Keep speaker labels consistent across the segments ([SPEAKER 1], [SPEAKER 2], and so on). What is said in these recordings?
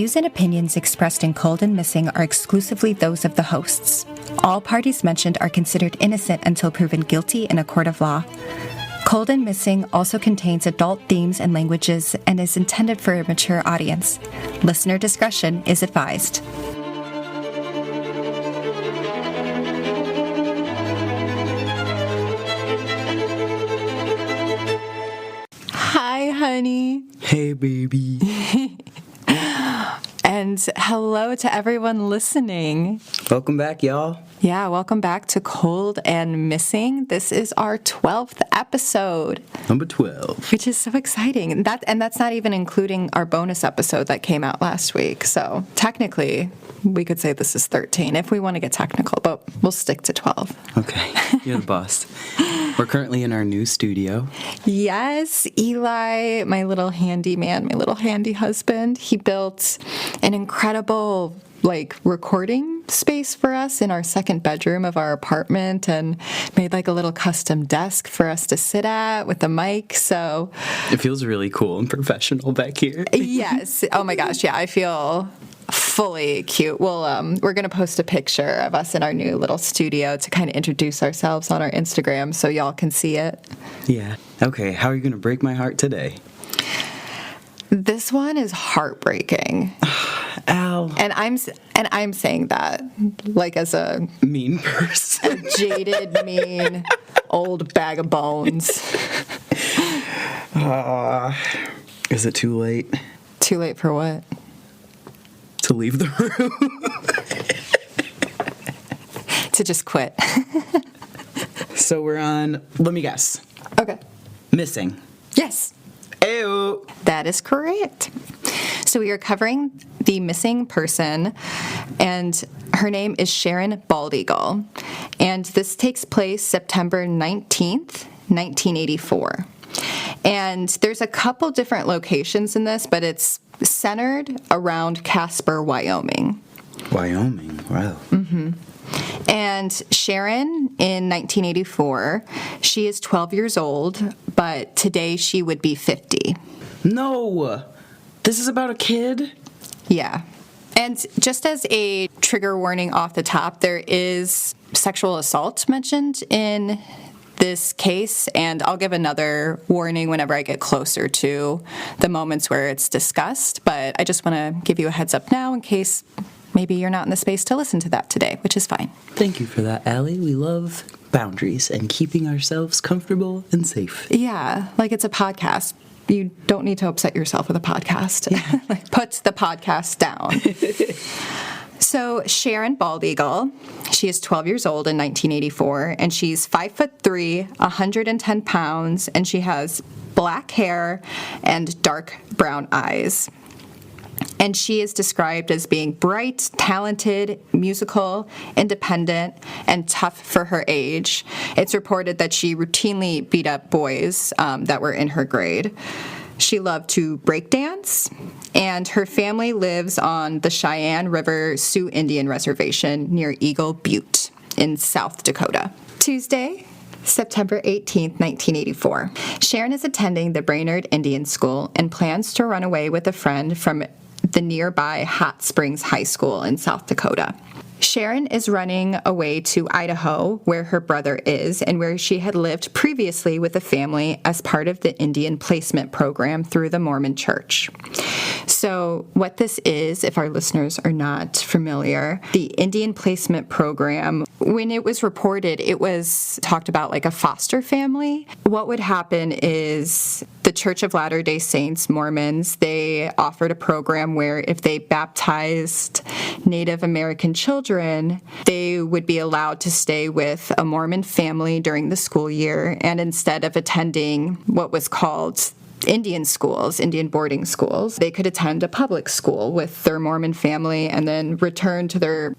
[SPEAKER 1] views and opinions expressed in Cold and Missing are exclusively those of the hosts. All parties mentioned are considered innocent until proven guilty in a court of law. Cold and Missing also contains adult themes and languages and is intended for a mature audience. Listener discretion is advised. Hi, honey.
[SPEAKER 2] Hey, baby.
[SPEAKER 1] And hello to everyone listening.
[SPEAKER 2] Welcome back, y'all.
[SPEAKER 1] Yeah, welcome back to Cold and Missing. This is our 12th episode.
[SPEAKER 2] Number 12.
[SPEAKER 1] Which is so exciting. And that's not even including our bonus episode that came out last week. So technically, we could say this is 13 if we want to get technical, but we'll stick to 12.
[SPEAKER 2] Okay, you're the boss. We're currently in our new studio.
[SPEAKER 1] Yes, Eli, my little handy man, my little handy husband, he built an incredible recording space for us in our second bedroom of our apartment and made a little custom desk for us to sit at with a mic. So
[SPEAKER 2] it feels really cool and professional back here.
[SPEAKER 1] Yes. Oh my gosh. Yeah, I feel fully cute. We're going to post a picture of us in our new little studio to kind of introduce ourselves on our Instagram so y'all can see it.
[SPEAKER 2] Yeah. Okay, how are you going to break my heart today?
[SPEAKER 1] This one is heartbreaking.
[SPEAKER 2] Ow.
[SPEAKER 1] And I'm saying that as a
[SPEAKER 2] mean person.
[SPEAKER 1] A jaded, mean, old bag of bones.
[SPEAKER 2] Is it too late?
[SPEAKER 1] Too late for what?
[SPEAKER 2] To leave the room.
[SPEAKER 1] To just quit.
[SPEAKER 2] So we're on, let me guess.
[SPEAKER 1] Okay.
[SPEAKER 2] Missing.
[SPEAKER 1] Yes.
[SPEAKER 2] Ew.
[SPEAKER 1] That is correct. So we are covering the missing person, and her name is Sharon Bald Eagle. And this takes place September 19th, 1984. And there's a couple different locations in this, but it's centered around Casper, Wyoming.
[SPEAKER 2] Wyoming, wow.
[SPEAKER 1] Mm-hmm. And Sharon, in 1984, she is 12 years old, but today she would be 50.
[SPEAKER 2] No! This is about a kid?
[SPEAKER 1] Yeah. And just as a trigger warning off the top, there is sexual assault mentioned in this case, and I'll give another warning whenever I get closer to the moments where it's discussed, but I just want to give you a heads up now in case maybe you're not in the space to listen to that today, which is fine.
[SPEAKER 2] Thank you for that, Ali. We love boundaries and keeping ourselves comfortable and safe.
[SPEAKER 1] Yeah, it's a podcast. You don't need to upset yourself with a podcast. Yeah. Put the podcast down. So Sharon Bald Eagle, she is 12 years old in 1984, and she's 5'3", 110 pounds, and she has black hair and dark brown eyes. And she is described as being bright, talented, musical, independent, and tough for her age. It's reported that she routinely beat up boys that were in her grade. She loved to break dance, and her family lives on the Cheyenne River Sioux Indian Reservation near Eagle Butte in South Dakota. Tuesday, September 18th, 1984. Sharon is attending the Brainard Indian School and plans to run away with a friend from the nearby Hot Springs High School in South Dakota. Sharon is running away to Idaho, where her brother is, and where she had lived previously with a family as part of the Indian placement program through the Mormon Church. So what this is, if our listeners are not familiar, the Indian placement program, when it was reported, it was talked about like a foster family. What would happen is the Church of Latter-day Saints, Mormons, they offered a program where if they baptized Native American children, they would be allowed to stay with a Mormon family during the school year, and instead of attending what was called Indian schools, Indian boarding schools, they could attend a public school with their Mormon family and then return to their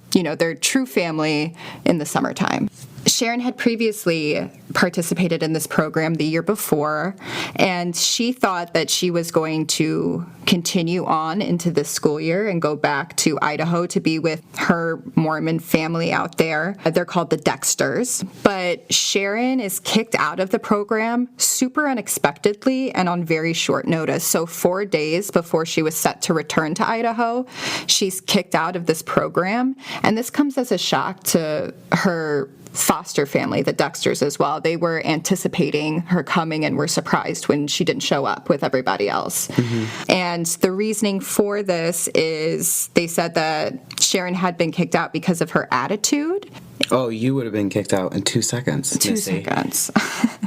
[SPEAKER 1] true family in the summertime. Sharon had previously participated in this program the year before, and she thought that she was going to continue on into this school year and go back to Idaho to be with her Mormon family out there. They're called the Dexters. But Sharon is kicked out of the program super unexpectedly and on very short notice. So 4 days before she was set to return to Idaho, she's kicked out of this program. And this comes as a shock to her foster family, the Dexters, as well. They were anticipating her coming and were surprised when she didn't show up with everybody else. And the reasoning for this is they said that Sharon had been kicked out because of her attitude.
[SPEAKER 2] Oh, you would have been kicked out in 2 seconds.
[SPEAKER 1] 2 seconds.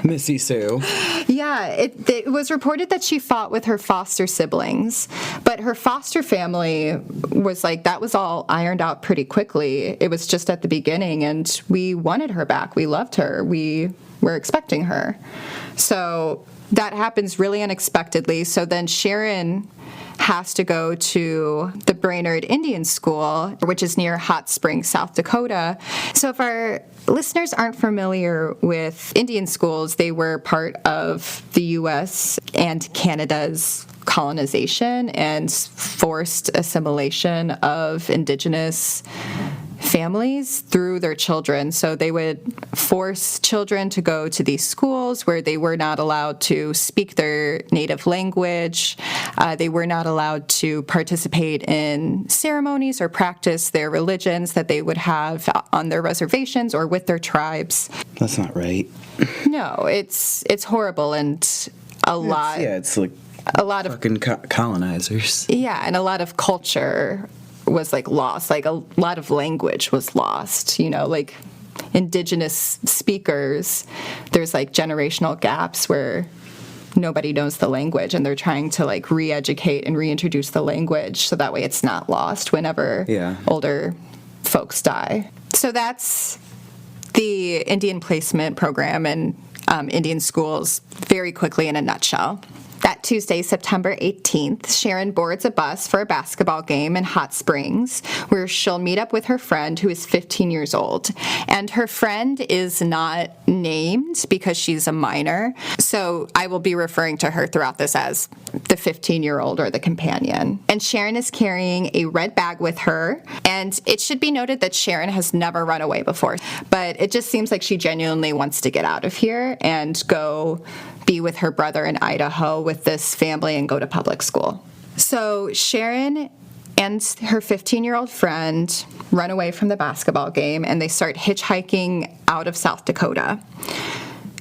[SPEAKER 2] Missy Sue.
[SPEAKER 1] Yeah, it was reported that she fought with her foster siblings, but her foster family was like, that was all ironed out pretty quickly. It was just at the beginning, and we wanted her back. We loved her. We were expecting her. So that happens really unexpectedly. So then Sharon has to go to the Brainard Indian School, which is near Hot Springs, South Dakota. So if our listeners aren't familiar with Indian schools, they were part of the U.S. and Canada's colonization and forced assimilation of Indigenous families through their children. So they would force children to go to these schools where they were not allowed to speak their native language. They were not allowed to participate in ceremonies or practice their religions that they would have on their reservations or with their tribes.
[SPEAKER 2] That's not right.
[SPEAKER 1] No, it's horrible, and a lot.
[SPEAKER 2] Yeah, it's like
[SPEAKER 1] a lot of
[SPEAKER 2] fucking colonizers.
[SPEAKER 1] Yeah, and a lot of culture was like lost. Like a lot of language was lost, like Indigenous speakers. There's like generational gaps where nobody knows the language, and they're trying to like re-educate and reintroduce the language so that way it's not lost whenever older folks die. So that's the Indian placement program and Indian schools very quickly in a nutshell. That Tuesday, September 18th, Sharon boards a bus for a basketball game in Hot Springs, where she'll meet up with her friend who is 15 years old. And her friend is not named because she's a minor, so I will be referring to her throughout this as the 15-year-old or the companion. And Sharon is carrying a red bag with her, and it should be noted that Sharon has never run away before, but it just seems like she genuinely wants to get out of here and go be with her brother in Idaho with this family and go to public school. So Sharon and her 15-year-old friend run away from the basketball game, and they start hitchhiking out of South Dakota.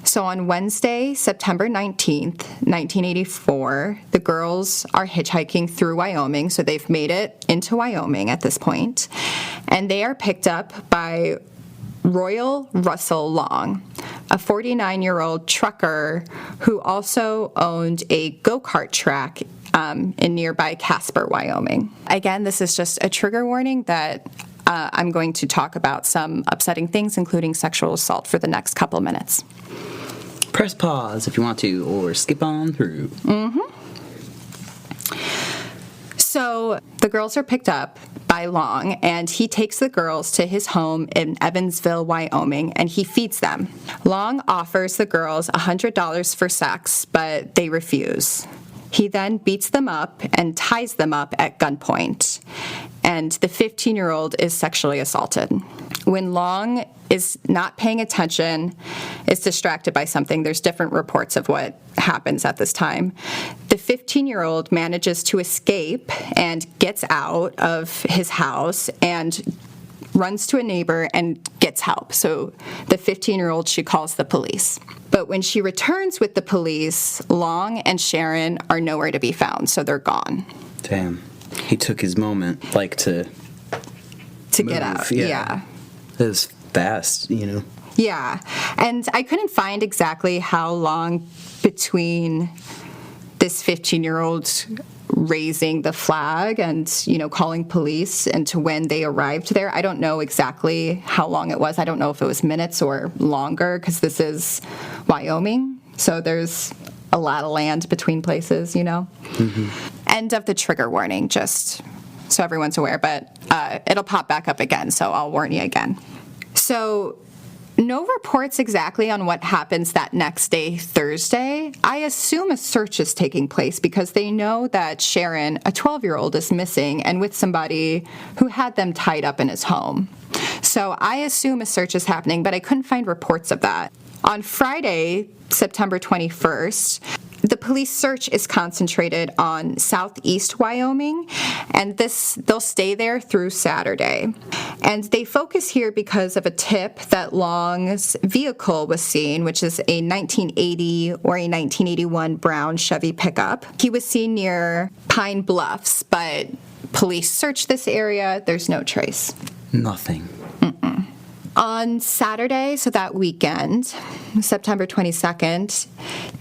[SPEAKER 1] So on Wednesday, September 19th, 1984, the girls are hitchhiking through Wyoming, so they've made it into Wyoming at this point, and they are picked up by Royal Russell Long, a 49-year-old trucker who also owned a go-kart track in nearby Casper, Wyoming. Again, this is just a trigger warning that I'm going to talk about some upsetting things, including sexual assault, for the next couple of minutes.
[SPEAKER 2] Press pause if you want to, or skip on through.
[SPEAKER 1] So the girls are picked up by Long, and he takes the girls to his home in Evansville, Wyoming, and he feeds them. Long offers the girls $100 for sex, but they refuse. He then beats them up and ties them up at gunpoint, and the 15-year-old is sexually assaulted. When Long is not paying attention, is distracted by something, there's different reports of what happens at this time. The 15-year-old manages to escape and gets out of his house and runs to a neighbor and gets help. So the 15-year-old, she calls the police. But when she returns with the police, Long and Sharon are nowhere to be found, so they're gone.
[SPEAKER 2] Damn. He took his moment, like, to
[SPEAKER 1] get out. Yeah.
[SPEAKER 2] It was fast,
[SPEAKER 1] Yeah. And I couldn't find exactly how long between this 15-year-old raising the flag and, calling police and to when they arrived there. I don't know exactly how long it was. I don't know if it was minutes or longer, because this is Wyoming. So there's a lot of land between places, End of the trigger warning, just so everyone's aware, but it'll pop back up again, so I'll warn you again. So No reports exactly on what happens that next day, Thursday. I assume a search is taking place because they know that Sharon, a 12-year-old, is missing and with somebody who had them tied up in his home. So I assume a search is happening, but I couldn't find reports of that. On Friday, September 21st, the police search is concentrated on southeast Wyoming, and they'll stay there through Saturday. And they focus here because of a tip that Long's vehicle was seen, which is a 1980 or a 1981 brown Chevy pickup. He was seen near Pine Bluffs, but police searched this area. There's no trace.
[SPEAKER 2] Nothing.
[SPEAKER 1] On Saturday, so that weekend, September 22nd,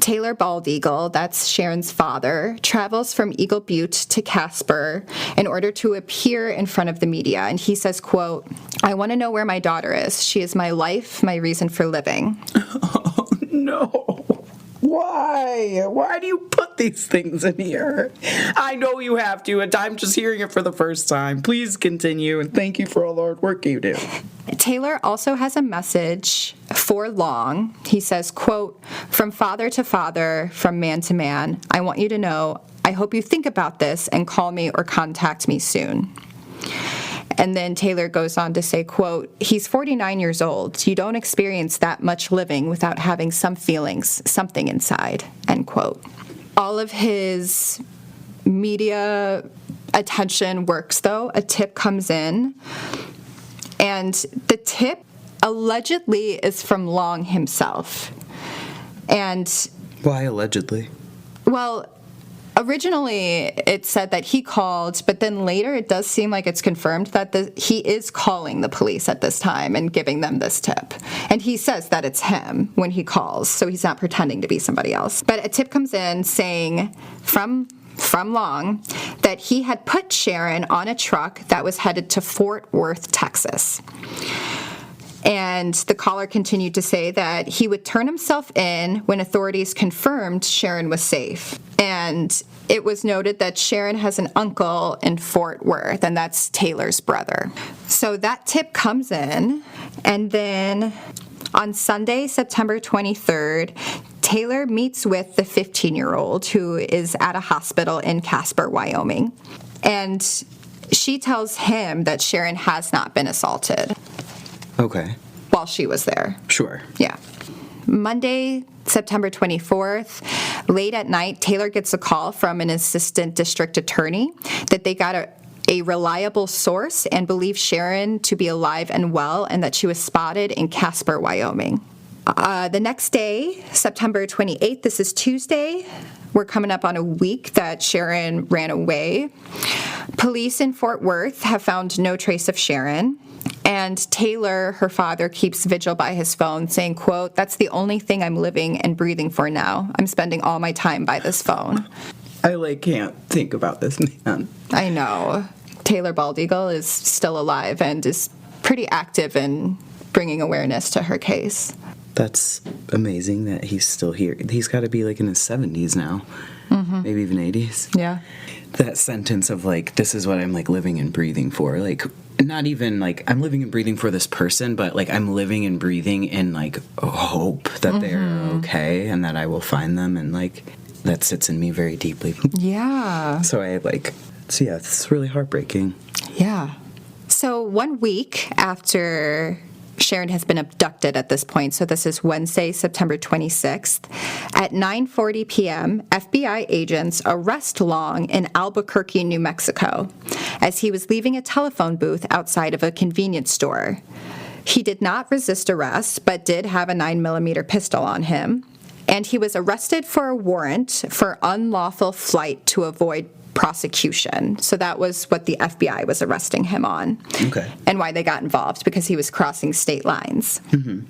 [SPEAKER 1] Taylor Bald Eagle, that's Sharon's father, travels from Eagle Butte to Casper in order to appear in front of the media. And he says, quote, "I want to know where my daughter is. She is my life, my reason for living."
[SPEAKER 2] Oh, no. Why? Why do you put these things in here? I know you have to, and I'm just hearing it for the first time. Please continue, and thank you for all the hard work you do.
[SPEAKER 1] Taylor also has a message for Long. He says, quote, "From father to father, from man to man, I want you to know, I hope you think about this and call me or contact me soon." And then Taylor goes on to say, quote, "He's 49 years old. You don't experience that much living without having some feelings, something inside," end quote. All of his media attention works, though. A tip comes in, and the tip allegedly is from Long himself. And
[SPEAKER 2] why allegedly?
[SPEAKER 1] Well, originally, it said that he called, but then later it does seem like it's confirmed that he is calling the police at this time and giving them this tip. And he says that it's him when he calls, so he's not pretending to be somebody else. But a tip comes in saying from Long that he had put Sharon on a truck that was headed to Fort Worth, Texas. And the caller continued to say that he would turn himself in when authorities confirmed Sharon was safe. And it was noted that Sharon has an uncle in Fort Worth, and that's Taylor's brother. So that tip comes in, and then on Sunday, September 23rd, Taylor meets with the 15-year-old who is at a hospital in Casper, Wyoming. And she tells him that Sharon has not been assaulted.
[SPEAKER 2] Okay.
[SPEAKER 1] While she was there.
[SPEAKER 2] Sure.
[SPEAKER 1] Yeah. Monday, September 24th, late at night, Taylor gets a call from an assistant district attorney that they got a reliable source and believe Sharon to be alive and well, and that she was spotted in Casper, Wyoming. The next day, September 28th, this is Tuesday. We're coming up on a week that Sharon ran away. Police in Fort Worth have found no trace of Sharon. And Taylor, her father, keeps vigil by his phone saying, quote, "That's the only thing I'm living and breathing for now. I'm spending all my time by this phone."
[SPEAKER 2] I, can't think about this man.
[SPEAKER 1] I know. Taylor Bald Eagle is still alive and is pretty active in bringing awareness to her case.
[SPEAKER 2] That's amazing that he's still here. He's got to be, in his 70s now. Mm-hmm. Maybe even 80s.
[SPEAKER 1] Yeah.
[SPEAKER 2] That sentence of, this is what I'm, living and breathing for. Not even, I'm living and breathing for this person, but, I'm living and breathing in, hope that they're okay and that I will find them. And, that sits in me very deeply.
[SPEAKER 1] Yeah.
[SPEAKER 2] So it's really heartbreaking.
[SPEAKER 1] Yeah. So 1 week after Sharon has been abducted at this point, so this is Wednesday, September 26th. At 9:40 p.m., FBI agents arrest Long in Albuquerque, New Mexico, as he was leaving a telephone booth outside of a convenience store. He did not resist arrest, but did have a 9mm pistol on him, and he was arrested for a warrant for unlawful flight to avoid prosecution. So that was what the FBI was arresting him on.
[SPEAKER 2] Okay.
[SPEAKER 1] And why they got involved, because he was crossing state lines. Mm-hmm.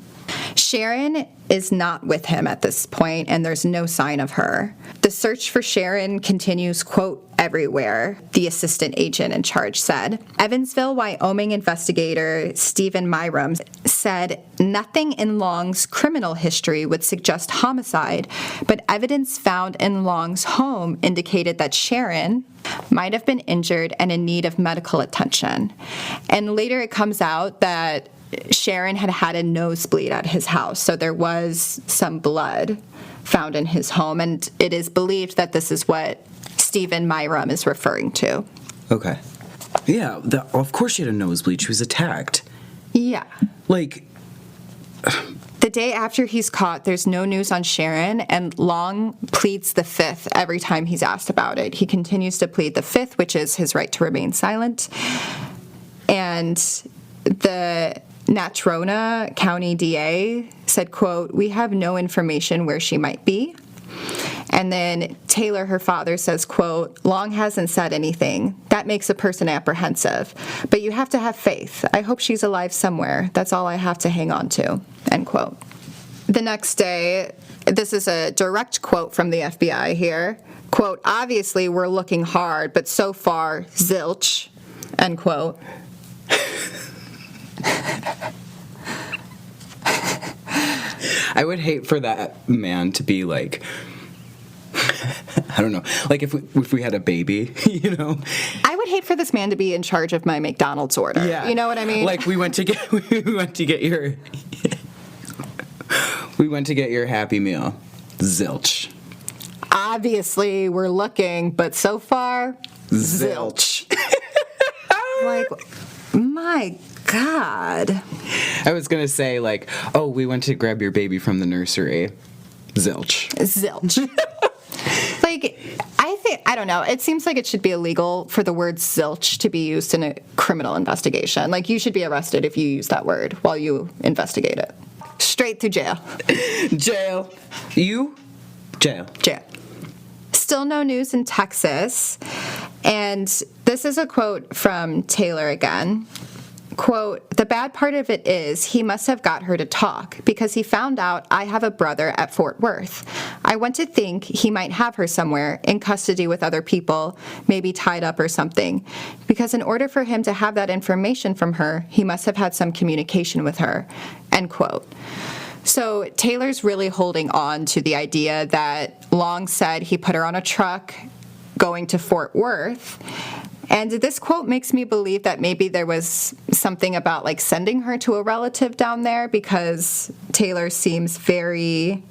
[SPEAKER 1] Sharon is not with him at this point, and there's no sign of her. The search for Sharon continues, quote, everywhere, the assistant agent in charge said. Evansville, Wyoming investigator Stephen Myram said nothing in Long's criminal history would suggest homicide, but evidence found in Long's home indicated that Sharon might have been injured and in need of medical attention. And later it comes out that Sharon had a nosebleed at his house, so there was some blood found in his home, and it is believed that this is what Stephen Myram is referring to.
[SPEAKER 2] Okay. Yeah, of course she had a nosebleed. She was attacked.
[SPEAKER 1] Yeah.
[SPEAKER 2] Like...
[SPEAKER 1] The day after he's caught, there's no news on Sharon, and Long pleads the fifth every time he's asked about it. He continues to plead the fifth, which is his right to remain silent. And the Natrona County DA said, quote, "We have no information where she might be." And then Taylor, her father, says, quote, "Long hasn't said anything. That makes a person apprehensive. But you have to have faith. I hope she's alive somewhere. That's all I have to hang on to," end quote. The next day, this is a direct quote from the FBI here. Quote, "Obviously, we're looking hard, but so far, zilch," end quote.
[SPEAKER 2] I would hate for that man to be like, I don't know, like if we had a baby, you know?
[SPEAKER 1] I would hate for this man to be in charge of my McDonald's order.
[SPEAKER 2] Yeah.
[SPEAKER 1] You know what I mean?
[SPEAKER 2] Like we went to get your Happy Meal. Zilch.
[SPEAKER 1] Obviously, we're looking, but so far, zilch. Like, my God.
[SPEAKER 2] I was going to say, like, oh, we went to grab your baby from the nursery. Zilch.
[SPEAKER 1] Zilch. Like, I don't know. It seems like it should be illegal for the word zilch to be used in a criminal investigation. Like, you should be arrested if you use that word while you investigate it. Straight to jail.
[SPEAKER 2] Jail. You? Jail.
[SPEAKER 1] Jail. Still no news in Texas. And this is a quote from Taylor again. Quote, "The bad part of it is he must have got her to talk because he found out I have a brother at Fort Worth. I want to think he might have her somewhere in custody with other people, maybe tied up or something. Because in order for him to have that information from her, he must have had some communication with her," end quote. So Taylor's really holding on to the idea that Long said he put her on a truck going to Fort Worth. And this quote makes me believe that maybe there was something about like sending her to a relative down there, because Taylor seems very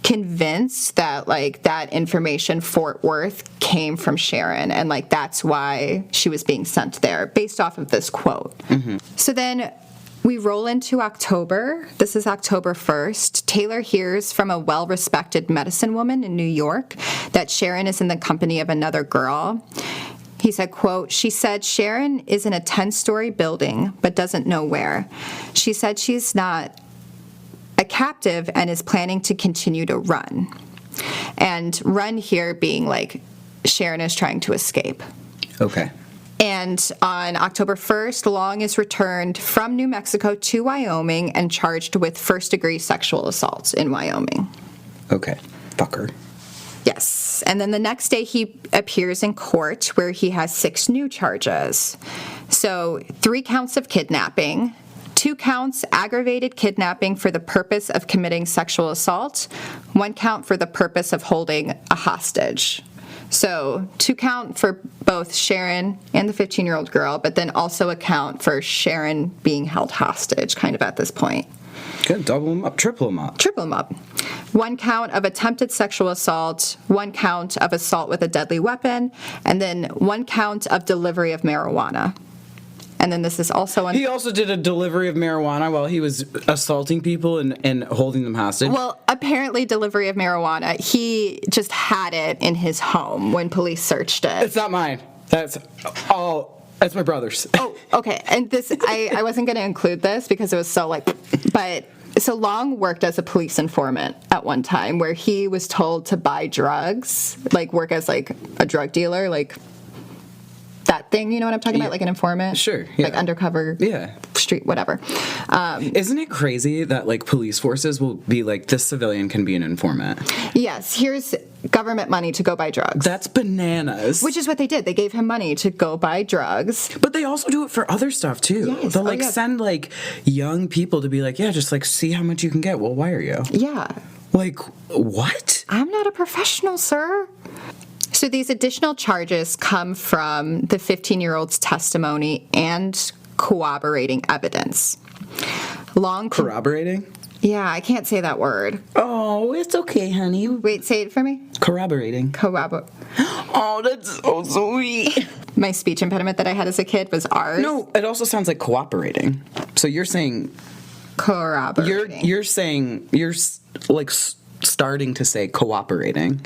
[SPEAKER 1] convinced that like that information, Fort Worth, came from Sharon, and like that's why she was being sent there based off of this quote. Mm-hmm. So then we roll into October. This is October 1st. Taylor hears from a well-respected medicine woman in New York that Sharon is in the company of another girl. He said, quote, "She said Sharon is in a 10-story building, but doesn't know where. She said she's not a captive and is planning to continue to run." And run here being like Sharon is trying to escape.
[SPEAKER 2] Okay.
[SPEAKER 1] And on October 1st, Long is returned from New Mexico to Wyoming and charged with first-degree sexual assault in Wyoming.
[SPEAKER 2] Okay. Fucker.
[SPEAKER 1] Yes. And then the next day he appears in court where he has 6 new charges. So 3 counts of kidnapping, 2 counts aggravated kidnapping for the purpose of committing sexual assault, 1 count for the purpose of holding a hostage. So 2 count for both Sharon and the 15-year-old girl, but then also a count for Sharon being held hostage kind of at this point.
[SPEAKER 2] Good. Double them up, triple them up.
[SPEAKER 1] Triple them up. 1 count of attempted sexual assault, 1 count of assault with a deadly weapon, and then 1 count of delivery of marijuana. And then this is also...
[SPEAKER 2] He also did a delivery of marijuana while he was assaulting people and holding them hostage?
[SPEAKER 1] Well, apparently delivery of marijuana. He just had it in his home when police searched it.
[SPEAKER 2] It's not mine. That's my brother's.
[SPEAKER 1] Oh, okay. And this, I wasn't going to include this because it was so like... But... So Long worked as a police informant at one time where he was told to buy drugs, like work as like a drug dealer, like that thing, you know what I'm talking about? Like an informant?
[SPEAKER 2] Sure. Yeah.
[SPEAKER 1] Like undercover street, whatever.
[SPEAKER 2] Isn't it crazy that like police forces will be like, this civilian can be an informant?
[SPEAKER 1] Yes. Here's government money to go buy drugs.
[SPEAKER 2] That's bananas.
[SPEAKER 1] Which is what they did. They gave him money to go buy drugs.
[SPEAKER 2] But they also do it for other stuff too.
[SPEAKER 1] Yes.
[SPEAKER 2] They'll like send like young people to be like, yeah, just like see how much you can get. Well, why are you?
[SPEAKER 1] Yeah.
[SPEAKER 2] Like, what?
[SPEAKER 1] I'm not a professional, sir. So these additional charges come from the 15-year-old's testimony and corroborating evidence. Long
[SPEAKER 2] Corroborating?
[SPEAKER 1] Yeah, I can't say that word.
[SPEAKER 2] Oh, it's okay, honey.
[SPEAKER 1] Wait, say it for me.
[SPEAKER 2] Corroborating. Oh, that's so sweet.
[SPEAKER 1] My speech impediment that I had as a kid was R's.
[SPEAKER 2] No, it also sounds like cooperating. So you're saying
[SPEAKER 1] Corroborating.
[SPEAKER 2] you're saying you're like starting to say cooperating.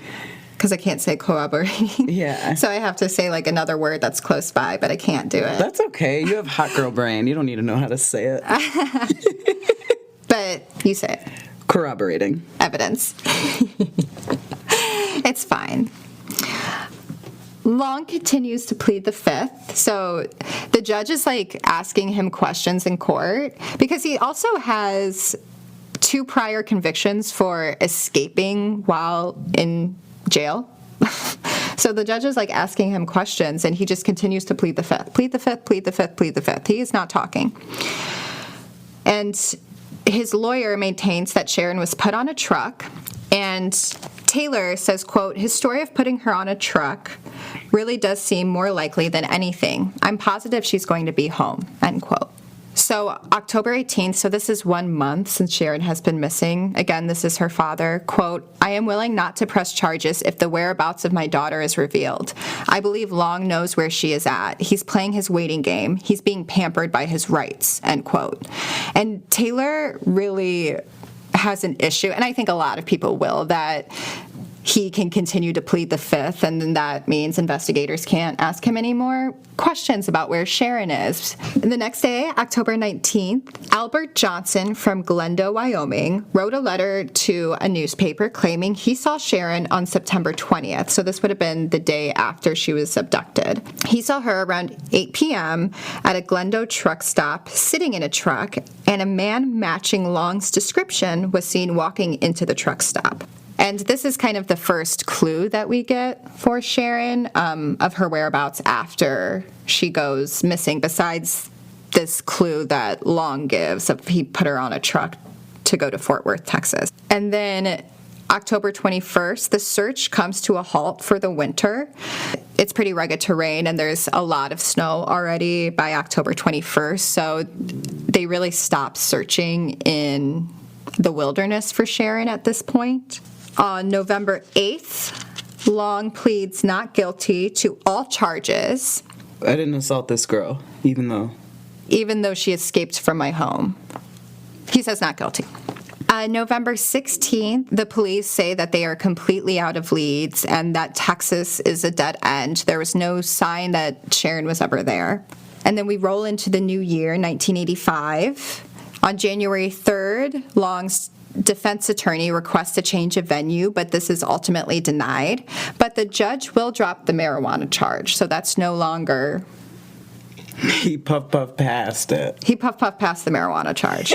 [SPEAKER 1] Because I can't say corroborating.
[SPEAKER 2] Yeah.
[SPEAKER 1] So I have to say like another word that's close by, but I can't do it.
[SPEAKER 2] That's okay. You have hot girl brain. You don't need to know how to say it.
[SPEAKER 1] But you say it.
[SPEAKER 2] Corroborating.
[SPEAKER 1] Evidence. It's fine. Long continues to plead the fifth. So the judge is like asking him questions in court because he also has 2 prior convictions for escaping while in jail. So the judge is like asking him questions and he just continues to plead the fifth. Plead the fifth, plead the fifth, plead the fifth. He is not talking. And his lawyer maintains that Sharon was put on a truck, and Taylor says, quote, his story of putting her on a truck really does seem more likely than anything. I'm positive she's going to be home, end quote. So October 18th, so this is 1 month since Sharon has been missing. Again, this is her father. Quote, I am willing not to press charges if the whereabouts of my daughter is revealed. I believe Long knows where she is at. He's playing his waiting game. He's being pampered by his rights, end quote. And Taylor really has an issue, and I think a lot of people will, that he can continue to plead the fifth, and then that means investigators can't ask him any more questions about where Sharon is. And the next day, October 19th, Albert Johnson from Glendale, Wyoming, wrote a letter to a newspaper claiming he saw Sharon on September 20th. So this would have been the day after she was abducted. He saw her around 8 p.m. at a Glendale truck stop, sitting in a truck, and a man matching Long's description was seen walking into the truck stop. And this is kind of the first clue that we get for Sharon of her whereabouts after she goes missing, besides this clue that Long gives of he put her on a truck to go to Fort Worth, Texas. And then October 21st, the search comes to a halt for the winter. It's pretty rugged terrain, and there's a lot of snow already by October 21st, so they really stop searching in the wilderness for Sharon at this point. On November 8th, Long pleads not guilty to all charges.
[SPEAKER 2] I didn't assault this girl, even though
[SPEAKER 1] she escaped from my home. He says not guilty. November 16th, the police say that they are completely out of leads and that Texas is a dead end. There was no sign that Sharon was ever there. And then we roll into the new year, 1985. On January 3rd, Long's defense attorney requests a change of venue, but this is ultimately denied. But the judge will drop the marijuana charge, so that's no longer...
[SPEAKER 2] He puff past it.
[SPEAKER 1] He puff past the marijuana charge.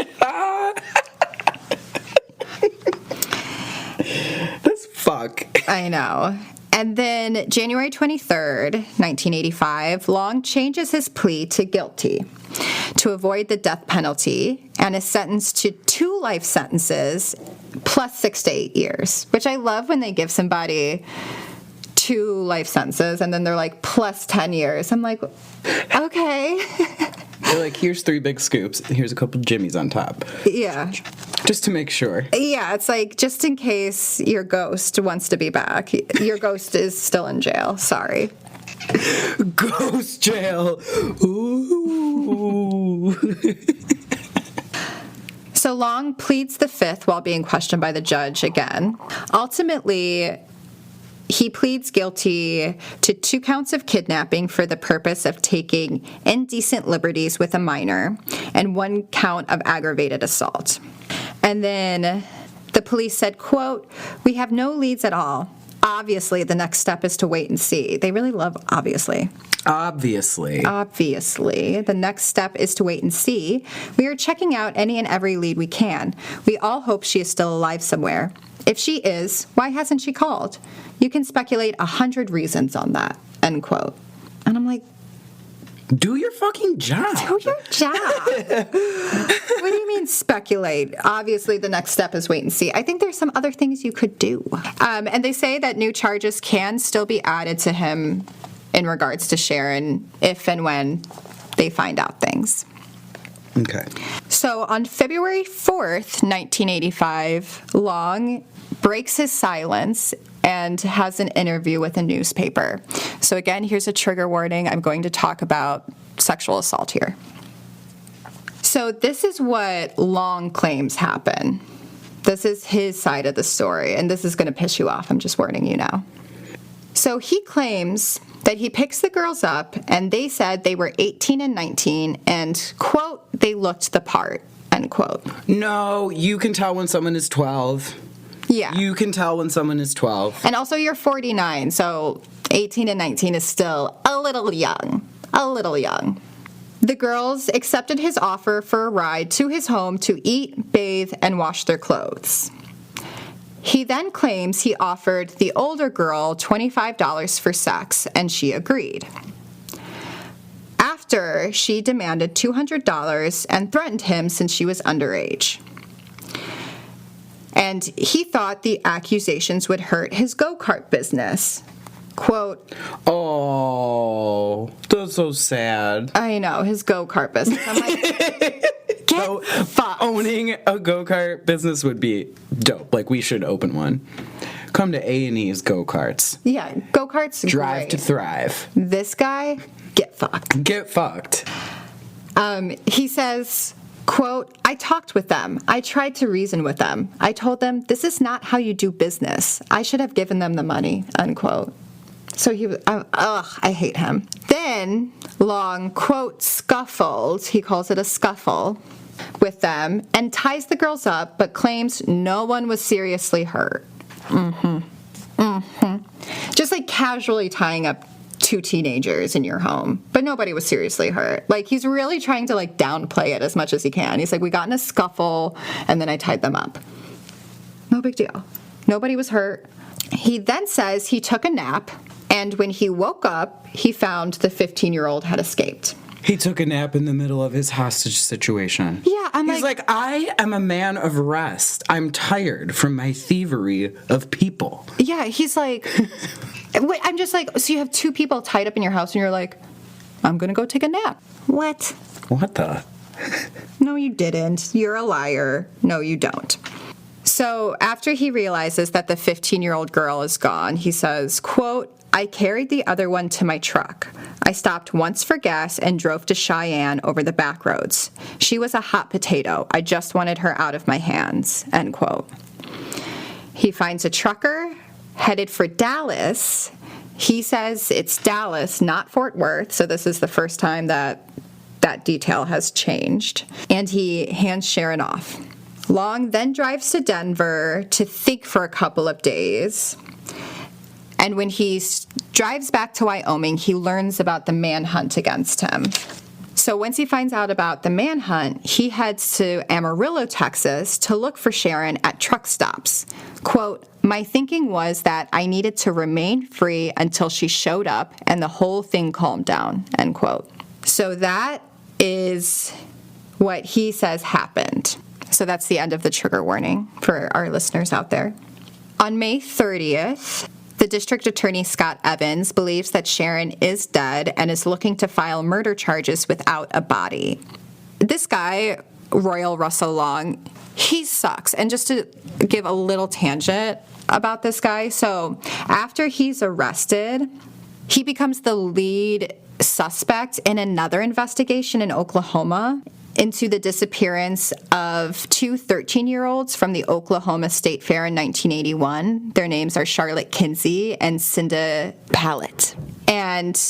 [SPEAKER 2] This fuck.
[SPEAKER 1] I know. And then January 23rd, 1985, Long changes his plea to guilty to avoid the death penalty and is sentenced to 2 life sentences plus 6 to 8 years, which I love when they give somebody 2 life sentences and then they're like plus 10 years. I'm like, okay.
[SPEAKER 2] They're like, here's 3 big scoops. Here's a couple Jimmies on top.
[SPEAKER 1] Yeah.
[SPEAKER 2] Just to make sure.
[SPEAKER 1] Yeah, it's like, just in case your ghost wants to be back. Your ghost is still in jail. Sorry.
[SPEAKER 2] Ghost jail. Ooh.
[SPEAKER 1] So Long pleads the fifth while being questioned by the judge again. Ultimately, he pleads guilty to 2 counts of kidnapping for the purpose of taking indecent liberties with a minor and 1 count of aggravated assault. And then the police said, quote, we have no leads at all. Obviously, the next step is to wait and see. They really love obviously.
[SPEAKER 2] Obviously.
[SPEAKER 1] The next step is to wait and see. We are checking out any and every lead we can. We all hope she is still alive somewhere. If she is, why hasn't she called? You can speculate 100 reasons on that, end quote. And I'm like,
[SPEAKER 2] do your fucking job.
[SPEAKER 1] Do your job. What do you mean speculate? Obviously, the next step is wait and see. I think there's some other things you could do. And they say that new charges can still be added to him in regards to Sharon if and when they find out things.
[SPEAKER 2] Okay.
[SPEAKER 1] So on February 4th, 1985, Long breaks his silence and has an interview with a newspaper. So again, here's a trigger warning. I'm going to talk about sexual assault here. So this is what Long claims happened. This is his side of the story, and this is going to piss you off. I'm just warning you now. So he claims that he picks the girls up, and they said they were 18 and 19, and, quote, they looked the part, end quote.
[SPEAKER 2] No, you can tell when someone is 12.
[SPEAKER 1] Yeah.
[SPEAKER 2] You can tell when someone is 12.
[SPEAKER 1] And also you're 49, so 18 and 19 is still a little young. A little young. The girls accepted his offer for a ride to his home to eat, bathe, and wash their clothes. He then claims he offered the older girl $25 for sex, and she agreed. After, she demanded $200 and threatened him since she was underage. And he thought the accusations would hurt his go-kart business. Quote,
[SPEAKER 2] Oh, that's so sad.
[SPEAKER 1] I know, his go-kart business. I'm like, get fucked.
[SPEAKER 2] Owning a go-kart business would be dope. Like, we should open one. Come to A&E's Go-Karts.
[SPEAKER 1] Yeah, go-karts,
[SPEAKER 2] Drive
[SPEAKER 1] great.
[SPEAKER 2] to thrive.
[SPEAKER 1] This guy, get fucked.
[SPEAKER 2] Get fucked.
[SPEAKER 1] He says, quote, I talked with them. I tried to reason with them. I told them, this is not how you do business. I should have given them the money, unquote. So he was, I hate him. Then Long, quote, scuffled, he calls it a scuffle, with them, and ties the girls up, but claims no one was seriously hurt. Just like casually tying up two teenagers in your home, but nobody was seriously hurt. Like, he's really trying to like downplay it as much as he can. He's like, we got in a scuffle and then I tied them up. No big deal. Nobody was hurt. He then says he took a nap, and when he woke up, he found the 15-year-old had escaped.
[SPEAKER 2] He took a nap in the middle of his hostage situation.
[SPEAKER 1] Yeah,
[SPEAKER 2] He's like, I am a man of rest. I'm tired from my thievery of people.
[SPEAKER 1] Yeah, he's like, wait, I'm just like, so you have two people tied up in your house, and you're like, I'm going to go take a nap. What?
[SPEAKER 2] What the?
[SPEAKER 1] No, you didn't. You're a liar. No, you don't. So after he realizes that the 15-year-old girl is gone, he says, quote, I carried the other one to my truck. I stopped once for gas and drove to Cheyenne over the back roads. She was a hot potato. I just wanted her out of my hands, end quote. He finds a trucker headed for Dallas. He says it's Dallas, not Fort Worth, so this is the first time that that detail has changed. And he hands Sharon off. Long then drives to Denver to think for a couple of days. And when he drives back to Wyoming, he learns about the manhunt against him. So once he finds out about the manhunt, he heads to Amarillo, Texas, to look for Sharon at truck stops. Quote, my thinking was that I needed to remain free until she showed up and the whole thing calmed down, end quote. So that is what he says happened. So that's the end of the trigger warning for our listeners out there. On May 30th, the district attorney, Scott Evans, believes that Sharon is dead and is looking to file murder charges without a body. This guy, Royal Russell Long, he sucks. And just to give a little tangent about this guy, so after he's arrested, he becomes the lead suspect in another investigation in Oklahoma into the disappearance of two 13-year-olds from the Oklahoma State Fair in 1981. Their names are Charlotte Kinsey and Cinda Pallett. And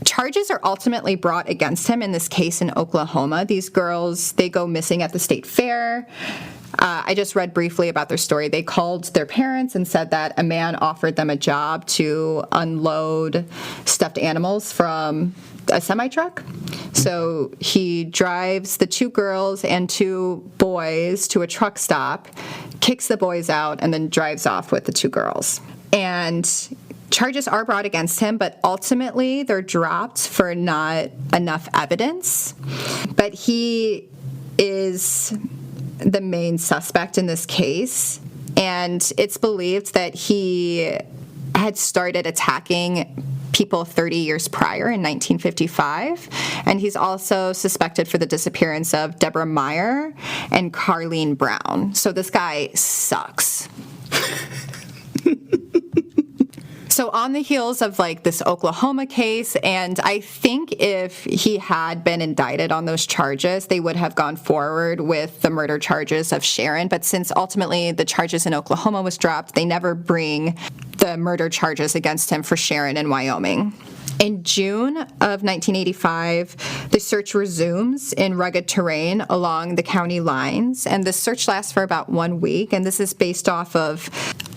[SPEAKER 1] charges are ultimately brought against him in this case in Oklahoma. These girls, they go missing at the state fair. I just read briefly about their story. They called their parents and said that a man offered them a job to unload stuffed animals from a semi-truck. So he drives the two girls and two boys to a truck stop, kicks the boys out, and then drives off with the two girls. And charges are brought against him, but ultimately they're dropped for not enough evidence. But he is the main suspect in this case, and it's believed that he had started attacking people 30 years prior in 1955. And he's also suspected for the disappearance of Deborah Meyer and Carlene Brown. So this guy sucks. So on the heels of like this Oklahoma case, and I think if he had been indicted on those charges, they would have gone forward with the murder charges of Sharon. But since ultimately the charges in Oklahoma was dropped, they never bring the murder charges against him for Sharon in Wyoming. In June of 1985, the search resumes in rugged terrain along the county lines, and the search lasts for about 1 week, and this is based off of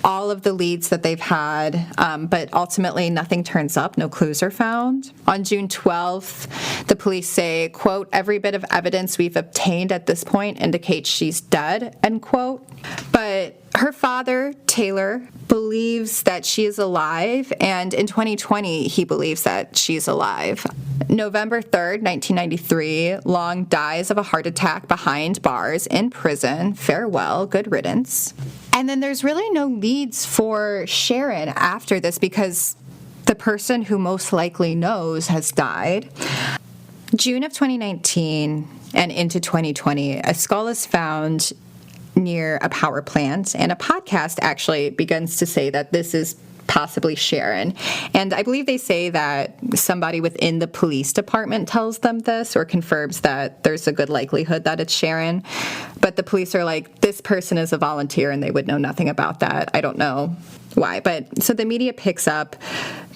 [SPEAKER 1] all of the leads that they've had, but ultimately nothing turns up, no clues are found. On June 12th, the police say, quote, every bit of evidence we've obtained at this point indicates she's dead, end quote. But her father, Taylor, believes that she is alive, and in 2020, he believes that she's alive. November 3rd, 1993, Long dies of a heart attack behind bars in prison. Farewell, good riddance. And then there's really no leads for Sharon after this because the person who most likely knows has died. June of 2019 and into 2020, a skull is found near a power plant, and a podcast actually begins to say that this is possibly Sharon. And I believe they say that somebody within the police department tells them this or confirms that there's a good likelihood that it's Sharon. But the police are like, this person is a volunteer and they would know nothing about that. I don't know why. But so the media picks up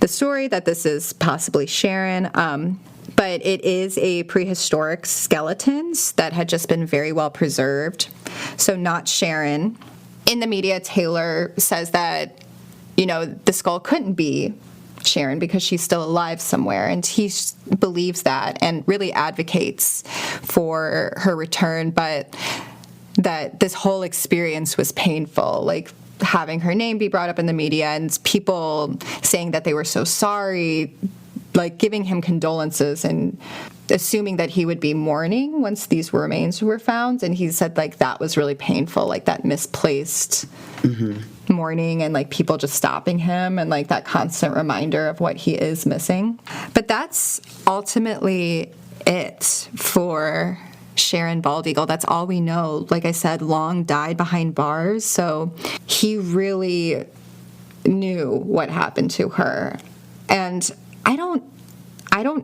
[SPEAKER 1] the story that this is possibly Sharon. But it is a prehistoric skeletons that had just been very well preserved. So not Sharon. In the media, Taylor says that, the skull couldn't be Sharon because she's still alive somewhere. And he believes that and really advocates for her return, but that this whole experience was painful. Like, having her name be brought up in the media and people saying that they were so sorry, like giving him condolences and assuming that he would be mourning once these remains were found. And he said, like, that was really painful, like that misplaced mourning and like people just stopping him and like that constant reminder of what he is missing. But that's ultimately it for Sharon Bald Eagle. That's all we know. Like I said, Long died behind bars, so he really knew what happened to her. And I don't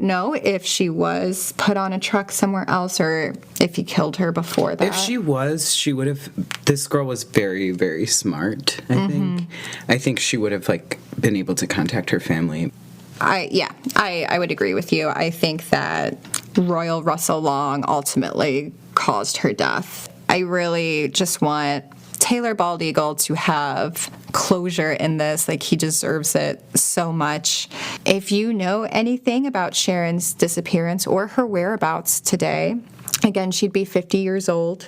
[SPEAKER 1] know if she was put on a truck somewhere else or if he killed her before that.
[SPEAKER 2] If she was, she would have. This girl was very, very smart. I think she would have been able to contact her family. I would agree with you. I think that Royal Russell Long ultimately caused her death. I really just want Taylor Bald Eagle to have closure in this. Like, he deserves it so much. If you know anything about Sharon's disappearance or her whereabouts today, again, she'd be 50 years old,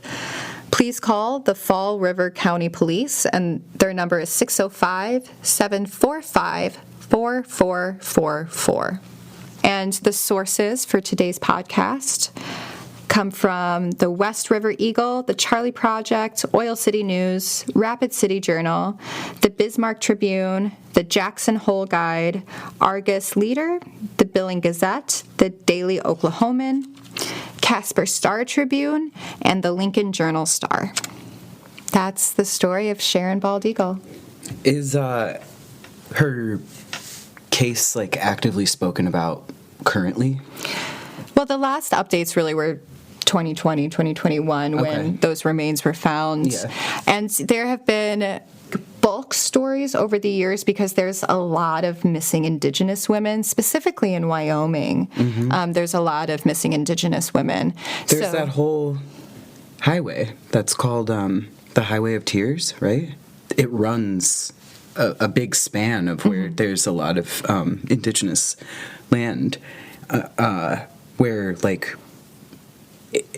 [SPEAKER 2] please call the Fall River County Police, and their number is 605-745-4444. And the sources for today's podcast come from the West River Eagle, the Charlie Project, Oil City News, Rapid City Journal, the Bismarck Tribune, the Jackson Hole Guide, Argus Leader, the Billing Gazette, the Daily Oklahoman, Casper Star Tribune, and the Lincoln Journal Star. That's the story of Sharon Bald Eagle. Is her case actively spoken about currently?
[SPEAKER 1] Well, the last updates really were 2020, 2021 when those remains were found. Yeah. And there have been bulk stories over the years because there's a lot of missing Indigenous women, specifically in Wyoming. There's a lot of missing Indigenous women.
[SPEAKER 2] There's that whole highway that's called the Highway of Tears, right? It runs a big span of where there's a lot of Indigenous land where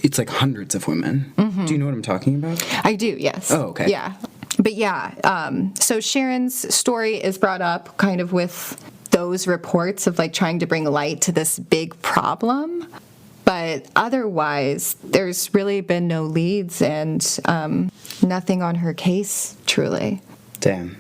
[SPEAKER 2] it's hundreds of women. Do you know what I'm talking about?
[SPEAKER 1] I do, yes.
[SPEAKER 2] Oh, okay.
[SPEAKER 1] Yeah. But yeah, so Sharon's story is brought up kind of with those reports of trying to bring light to this big problem. But otherwise, there's really been no leads and nothing on her case, truly.
[SPEAKER 2] Damn.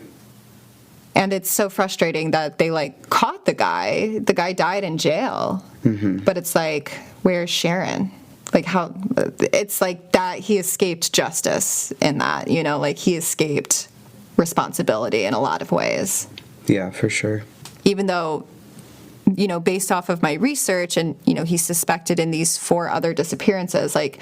[SPEAKER 1] And it's so frustrating that they like caught the guy. The guy died in jail. But it's like, where's Sharon? Like how it's like that he escaped justice in that, you know, like he escaped responsibility in a lot of ways.
[SPEAKER 2] Yeah, for sure.
[SPEAKER 1] Even though, you know, based off of my research and, you know, he's suspected in these 4 other disappearances, like,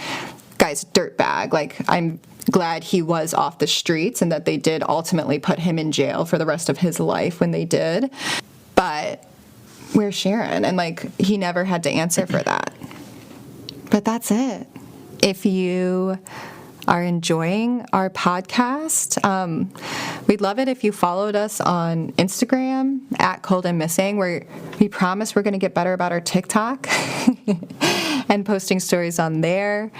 [SPEAKER 1] guy's a dirtbag. Like, I'm glad he was off the streets and that they did ultimately put him in jail for the rest of his life when they did. But where's Sharon? And, like, he never had to answer for that. But that's it. If you are enjoying our podcast, we'd love it if you followed us on Instagram at Cold and Missing, where we promise we're going to get better about our TikTok and posting stories on there.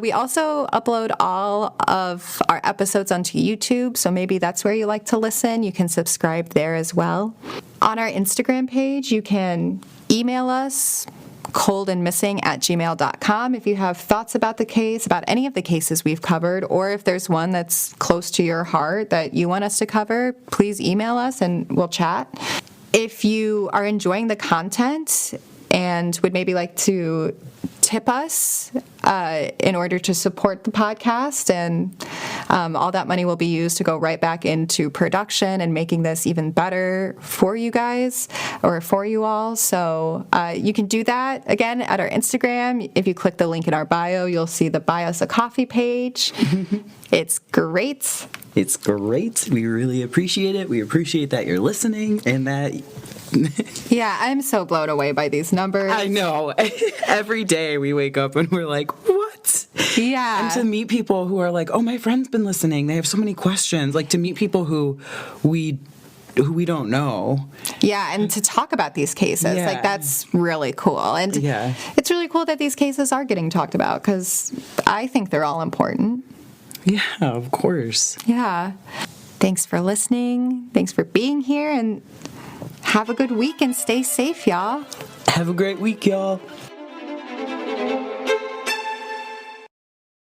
[SPEAKER 1] We also upload all of our episodes onto YouTube, so maybe that's where you like to listen. You can subscribe there as well. On our Instagram page, you can email us, coldandmissing@gmail.com, if you have thoughts about the case, about any of the cases we've covered, or if there's one that's close to your heart that you want us to cover, please email us and we'll chat. If you are enjoying the content and would maybe like to tip us in order to support the podcast, and all that money will be used to go right back into production and making this even better for you guys or for you all. So you can do that again at our Instagram. If you click the link in our bio, you'll see the Buy Us a Coffee page. It's great.
[SPEAKER 2] It's great. We really appreciate it. We appreciate that you're listening and that.
[SPEAKER 1] Yeah, I'm so blown away by these numbers.
[SPEAKER 2] I know. Every day we wake up and we're like, what?
[SPEAKER 1] Yeah.
[SPEAKER 2] And to meet people who are like, oh, my friend's been listening. They have so many questions. Like, to meet people who we don't know.
[SPEAKER 1] Yeah, and to talk about these cases.
[SPEAKER 2] Yeah.
[SPEAKER 1] Like, that's really cool. And
[SPEAKER 2] Yeah.
[SPEAKER 1] it's really cool that these cases are getting talked about, because I think they're all important.
[SPEAKER 2] Yeah, of course.
[SPEAKER 1] Yeah. Thanks for listening. Thanks for being here, and have a good week and stay safe, y'all.
[SPEAKER 2] Have a great week, y'all.